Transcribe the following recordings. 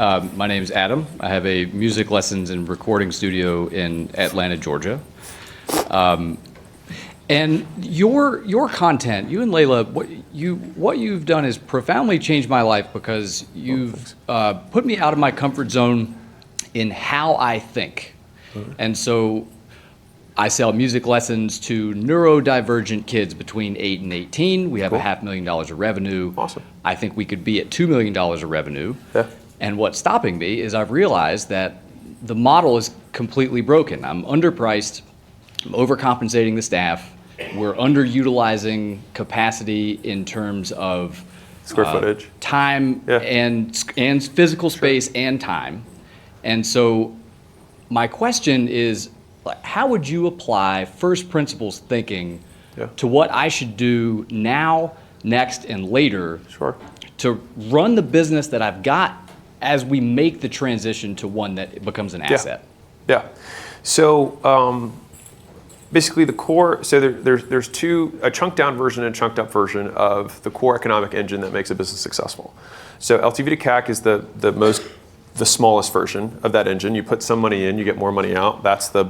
My name's Adam. I have a music lessons and recording studio in Atlanta, Georgia. And your content, you and Layla, what you've done has profoundly changed my life because you've put me out of my comfort zone in how I think. And so I sell music lessons to neurodivergent kids between 8 and 18. We have $500,000 of revenue. Awesome. I think we could be at $2 million of revenue. Yeah. And what's stopping me is I've realized that the model is completely broken. I'm underpriced, I'm overcompensating the staff, we're underutilizing capacity in terms of Square footage. time and physical space and time. And so my question is, how would you apply first principles thinking to what I should do now, next, and later to run the business that I've got as we make the transition to one that becomes an asset? Yeah. So basically the core, so there's a chunked down version and a chunked up version of the core economic engine that makes a business successful. So LTV to CAC is the smallest version of that engine. You put some money in, you get more money out. That's the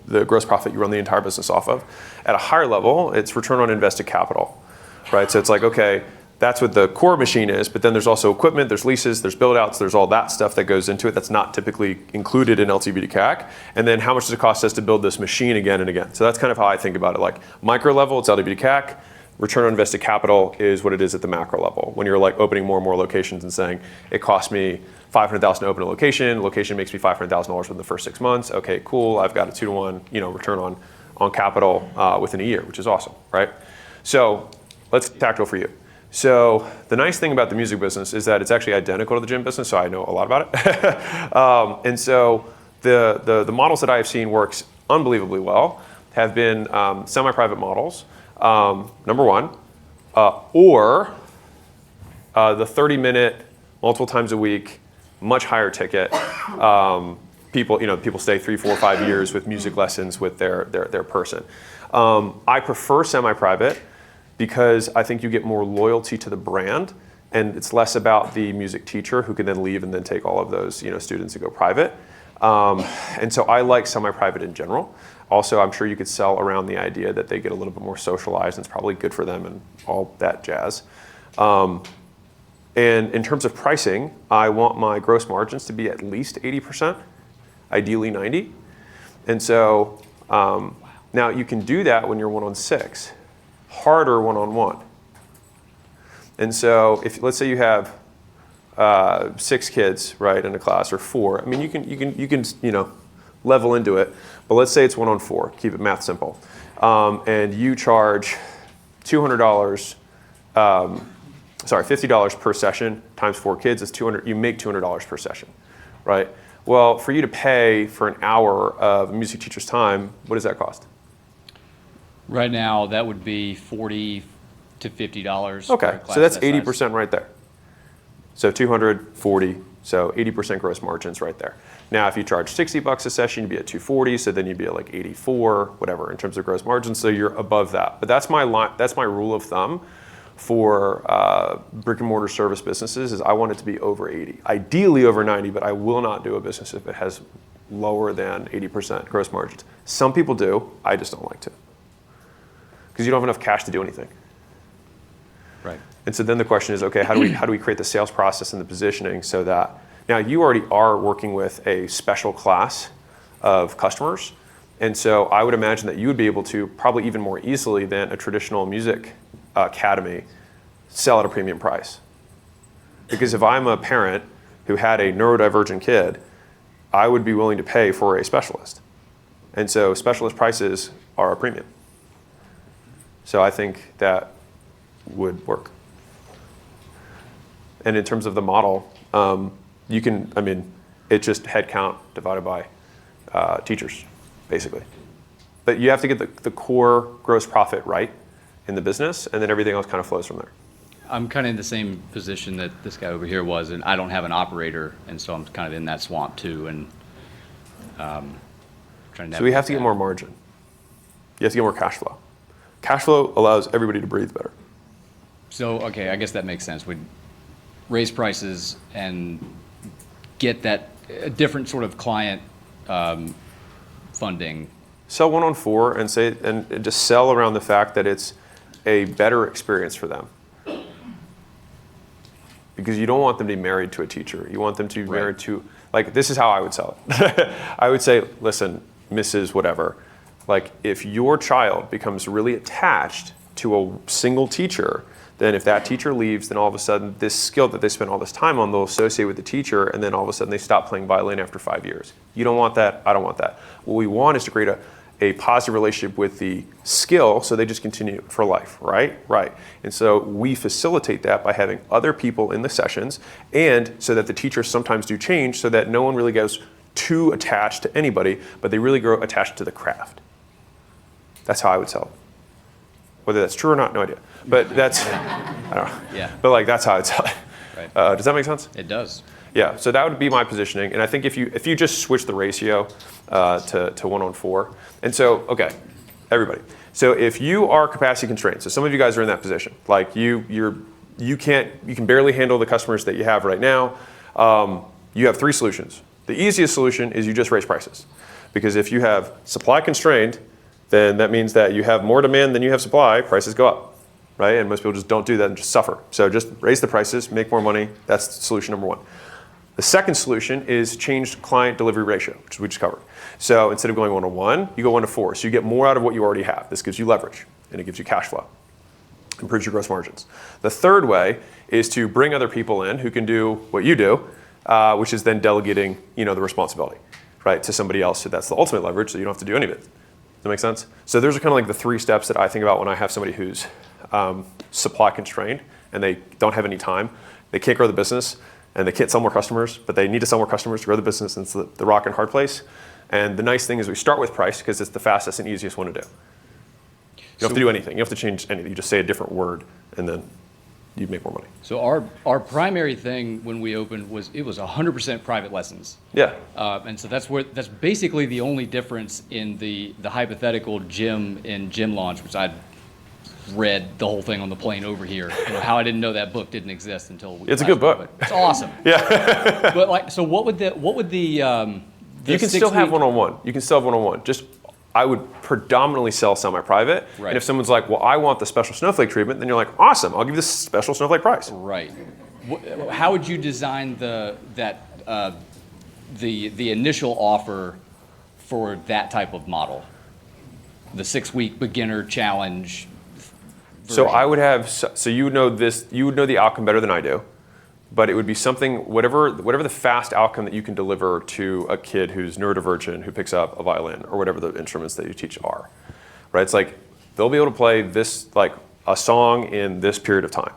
gross profit you run the entire business off of. At a higher level, it's return on invested capital, right? So it's like, okay, that's what the core machine is, but then there's also equipment, there's leases, there's build outs, there's all that stuff that goes into it that's not typically included in LTV to CAC. And then how much does it cost us to build this machine again and again? So that's kind of how I think about it. Like micro level, it's LTV to CAC. Return on invested capital is what it is at the macro level. When you're like opening more and more locations and saying, it cost me $500,000 to open a location makes me $500,000 within the first 6 months. Okay, cool, I've got a 2-to-1 return on capital within a year, which is awesome, right? So let's get tactical for you. So the nice thing about the music business is that it's actually identical to the gym business, so I know a lot about it. And so the models that I have seen works unbelievably well have been semi-private models, number one, or the 30-minute, multiple times a week, much higher ticket. People stay 3, 4, 5 years with music lessons with their person. I prefer semi-private because I think you get more loyalty to the brand, and it's less about the music teacher who can then leave and then take all of those students and go private. And so I like semi-private in general. Also, I'm sure you could sell around the idea that they get a little bit more socialized, and it's probably good for them and all that jazz. And in terms of pricing, I want my gross margins to be at least 80%, ideally 90%. And so now you can do that when you're 1-on-6. Harder one-on-one. And so if let's say you have 6 kids, right, in a class, or 4, I mean you can level into it, but let's say it's 1-on-4, keep it math simple, and you charge $200, $50 per session times 4 kids is $200. You make $200 per session, right? Well, for you to pay for an hour of a music teacher's time, what does that cost? Right now, that would be $40 to $50. Okay, so that's 80% right there. So 240, so 80% gross margins right there. Now, if you charge $60 a session, you'd be at 240, so then you'd be at like 84, whatever, in terms of gross margins, so you're above that. But that's my rule of thumb for brick and mortar service businesses, is I want it to be over 80. Ideally over 90, but I will not do a business if it has lower than 80% gross margins. Some people do, I just don't like to. Because you don't have enough cash to do anything. Right. And so then the question is, okay, how do we create the sales process and the positioning so that now you already are working with a special class of customers, and so I would imagine that you would be able to probably even more easily than a traditional music academy sell at a premium price. Because if I'm a parent who had a neurodivergent kid, I would be willing to pay for a specialist, and so specialist prices are a premium. So I think that would work. And in terms of the model, it's just headcount divided by teachers, basically. But you have to get the core gross profit right in the business, and then everything else kind of flows from there. I'm kind of in the same position that this guy over here was, and I don't have an operator, and so I'm kind of in that swamp too, and trying to. So we have to get more margin. You have to get more cash flow. Cash flow allows everybody to breathe better. So, okay, I guess that makes sense. We'd raise prices and get that different sort of client funding? Sell 1-on-4 and just sell around the fact that it's a better experience for them. Because you don't want them to be married to a teacher. You want them to be married to, like, this is how I would sell it. I would say, listen, Mrs. Whatever, like, if your child becomes really attached to a single teacher, then if that teacher leaves, then all of a sudden this skill that they spent all this time on, they'll associate with the teacher, and then all of a sudden they stop playing violin after 5 years. You don't want that. I don't want that. What we want is to create a positive relationship with the skill, so they just continue for life, right? Right. And so we facilitate that by having other people in the sessions, and so that the teachers sometimes do change, so that no one really goes too attached to anybody, but they really grow attached to the craft. That's how I would sell it. Whether that's true or not, no idea. But that's, I don't know. Yeah. But like, that's how I'd sell it. Right. Does that make sense? It does. Yeah, so that would be my positioning. And I think if you just switch the ratio to 1-on-4, and so, okay, everybody. So if you are capacity constrained, so some of you guys are in that position, like you can barely handle the customers that you have right now. You have 3 solutions. The easiest solution is you just raise prices. Because if you have supply constrained, then that means that you have more demand than you have supply, prices go up, right? And most people just don't do that and just suffer. So just raise the prices, make more money. That's solution number 1. The second solution is changed client delivery ratio, which we just covered. So instead of going 1-on-1, you go 1-to-4. So you get more out of what you already have. This gives you leverage, and it gives you cash flow, improves your gross margins. The third way is to bring other people in who can do what you do, which is then delegating, the responsibility, right, to somebody else. So that's the ultimate leverage, so you don't have to do any of it. Does that make sense? So those are kind of like the 3 steps that I think about when I have somebody who's supply constrained and they don't have any time. They can't grow the business and they can't sell more customers, but they need to sell more customers to grow the business, and it's the rock and hard place. And the nice thing is we start with price because it's the fastest and easiest one to do. You don't have to do anything. You don't have to change anything. You just say a different word and then you make more money. So our primary thing when we opened was 100% private lessons. Yeah. And so that's basically the only difference in the hypothetical gym in Gym Launch, which I'd read the whole thing on the plane over here. How I didn't know that book didn't exist until it's a good book. It's awesome. Yeah. But so what would the you can still have 1-on-1. You can still have 1-on-1. Just I would predominantly sell semi-private. Right. And if someone's like, well, I want the special snowflake treatment, then you're like, awesome, I'll give you this special snowflake price. Right. How would you design the initial offer for that type of model? The 6-week beginner challenge version. So I would have, so you would know the outcome better than I do. But it would be something, whatever the fast outcome that you can deliver to a kid who's neurodivergent, who picks up a violin, or whatever the instruments that you teach are, right? It's like, they'll be able to play this, like a song in this period of time,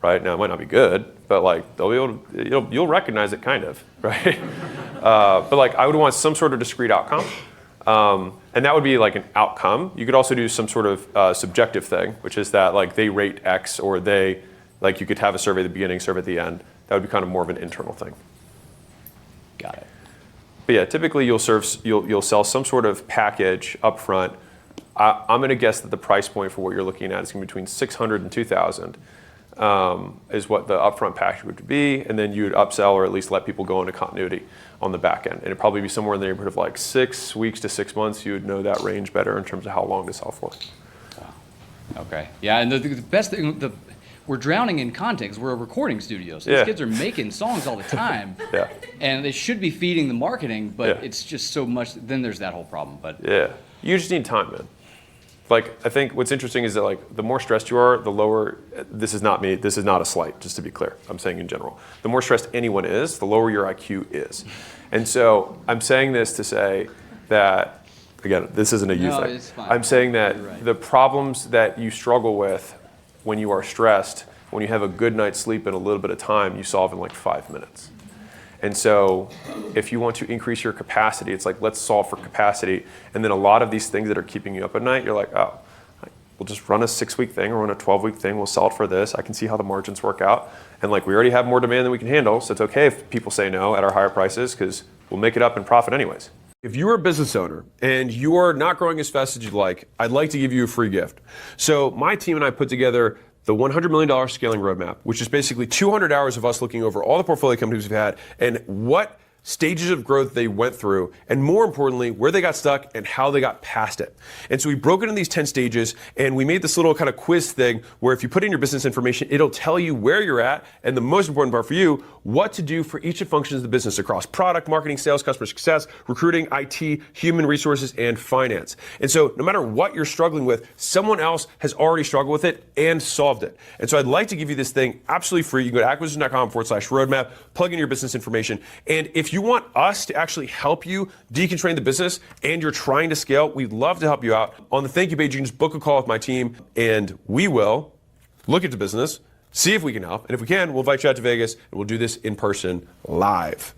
right? Now, it might not be good, but like, they'll be able to, you'll recognize it kind of, right? But like, I would want some sort of discrete outcome. And that would be like an outcome. You could also do some sort of subjective thing, which is that like, they rate X, or like you could have a survey at the beginning, survey at the end. That would be kind of more of an internal thing. Got it. But yeah, typically you'll sell some sort of package up front. I'm going to guess that the price point for what you're looking at is going to be between $600 and $2,000 is what the upfront package would be, and then you would upsell or at least let people go into continuity on the back end. And it'd probably be somewhere in the neighborhood of like 6 weeks to 6 months. You would know that range better in terms of how long to sell for. Wow. Okay. Yeah, and the best thing, we're drowning in content because we're a recording studio. So these kids are making songs all the time. Yeah. And they should be feeding the marketing, but it's just so much. Then there's that whole problem. But yeah, you just need time, man. Like, I think what's interesting is that like the more stressed you are, the lower, this is not me, this is not a slight, just to be clear. I'm saying in general. The more stressed anyone is, the lower your IQ is. And so I'm saying this to say that, again, this isn't a you thing. It's fine. I'm saying that the problems that you struggle with when you are stressed, when you have a good night's sleep and a little bit of time, you solve in like 5 minutes. And so if you want to increase your capacity, it's like, let's solve for capacity. And then a lot of these things that are keeping you up at night, you're like, oh, we'll just run a 6-week thing or run a 12-week thing. We'll sell it for this. I can see how the margins work out. And like, we already have more demand than we can handle. So it's okay if people say no at our higher prices because we'll make it up in profit anyways. If you're a business owner and you are not growing as fast as you'd like, I'd like to give you a free gift. So my team and I put together the $100 million scaling roadmap, which is basically 200 hours of us looking over all the portfolio companies we've had and what stages of growth they went through, and more importantly, where they got stuck and how they got past it. And so we broke it into these 10 stages, and we made this little kind of quiz thing where if you put in your business information, it'll tell you where you're at, and the most important part for you, what to do for each of the functions of the business across product, marketing, sales, customer success, recruiting, IT, human resources, and finance. And so no matter what you're struggling with, someone else has already struggled with it and solved it. And so I'd like to give you this thing absolutely free. You can go to acquisition.com/roadmap, plug in your business information, and if you want us to actually help you deconstrain the business and you're trying to scale, we'd love to help you out. On the thank you page, you can just book a call with my team and we will look at the business, see if we can help. And if we can, we'll invite you out to Vegas and we'll do this in person live.